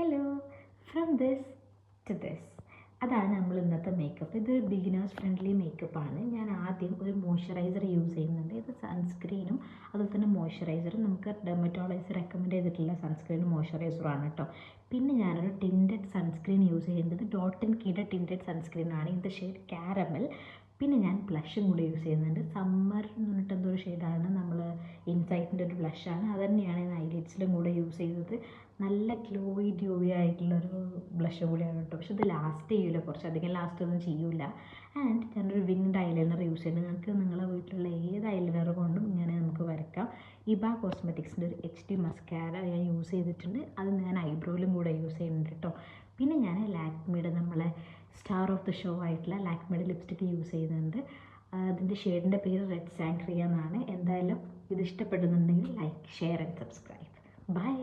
Hello from this to this. അതാണ് നമ്മൾ ഇന്നത്തെ മേക്കപ്പ്. ഇതൊരു ബിഗിനേഴ്സ് ഫ്രണ്ട്ലി മേക്കപ്പാണ്. ഞാൻ ആദ്യം ഒരു മോയ്സ്ചറൈസർ യൂസ് ചെയ്യുന്നുണ്ട്. ഇത് സൺസ്ക്രീനും അതുപോലെ തന്നെ മോയ്സ്ചറൈസറും നമുക്ക് ഡെർമറ്റോളജിസ്റ്റ് റെക്കമെൻഡ് ചെയ്തിട്ടുള്ള സൺസ്ക്രീനും മോയ്സ്ചറൈസറുമാണ് കേട്ടോ. പിന്നെ ഞാനൊരു ടിൻറ്റഡ് സൺസ്ക്രീൻ യൂസ് ചെയ്യുന്നത് ഡോട്ട് ആൻഡ് കീയുടെ ടിൻറ്റഡ് സൺസ്ക്രീനാണ്. ഇതിൻ്റെ ഷെയ്ഡ് കാരമൽ. പിന്നെ ഞാൻ ബ്ലഷും കൂടി യൂസ് ചെയ്യുന്നുണ്ട്. സമ്മർ എന്ന് പറഞ്ഞിട്ട് എന്തോ ഒരു ഷെയ്ഡാണ്, നമ്മൾ ഇൻസൈറ്റിൻ്റെ ഒരു ബ്ലഷാണ്. അത് തന്നെയാണ് ഞാൻ ഐലിഡ്സിലും കൂടെ യൂസ് ചെയ്തത്. നല്ല ഗ്ലോയി ആയിട്ടുള്ളൊരു ബ്ലഷ് കൂടിയാണ് കേട്ടോ. പക്ഷെ ഇത് ലാസ്റ്റ് ചെയ്യില്ല, കുറച്ചധികം ലാസ്റ്റ് ഒന്നും ചെയ്യില്ല. ആൻഡ് ഞാനൊരു വിങ്ഡ് ഐലൈനർ യൂസ് ചെയ്യുന്നത്. നിങ്ങൾക്ക് നിങ്ങളുടെ വീട്ടിലുള്ള ഏത് ഐലൈനർ കൊണ്ടും ഇങ്ങനെ നമുക്ക് വരയ്ക്കാം. ഇബ കോസ്മെറ്റിക്സിൻ്റെ ഒരു HD മസ്കാര ഞാൻ യൂസ് ചെയ്തിട്ടുണ്ട്. അത് ഞാൻ ഐബ്രോയിലും കൂടെ യൂസ് ചെയ്യുന്നുണ്ട് കേട്ടോ. പിന്നെ ഞാൻ ലാക്മിയുടെ നമ്മളെ സ്റ്റാർ ഓഫ് ദ ഷോ ആയിട്ടുള്ള ലാക്മിയുടെ ലിപ്സ്റ്റിക്ക് യൂസ് ചെയ്യുന്നുണ്ട്. അതിൻ്റെ ഷെയ്ഡിൻ്റെ പേര് റെഡ് സാങ്ക്രിയ എന്നാണ്. എന്തായാലും ഇത് ഇഷ്ടപ്പെടുന്നുണ്ടെങ്കിൽ like, share and subscribe. By.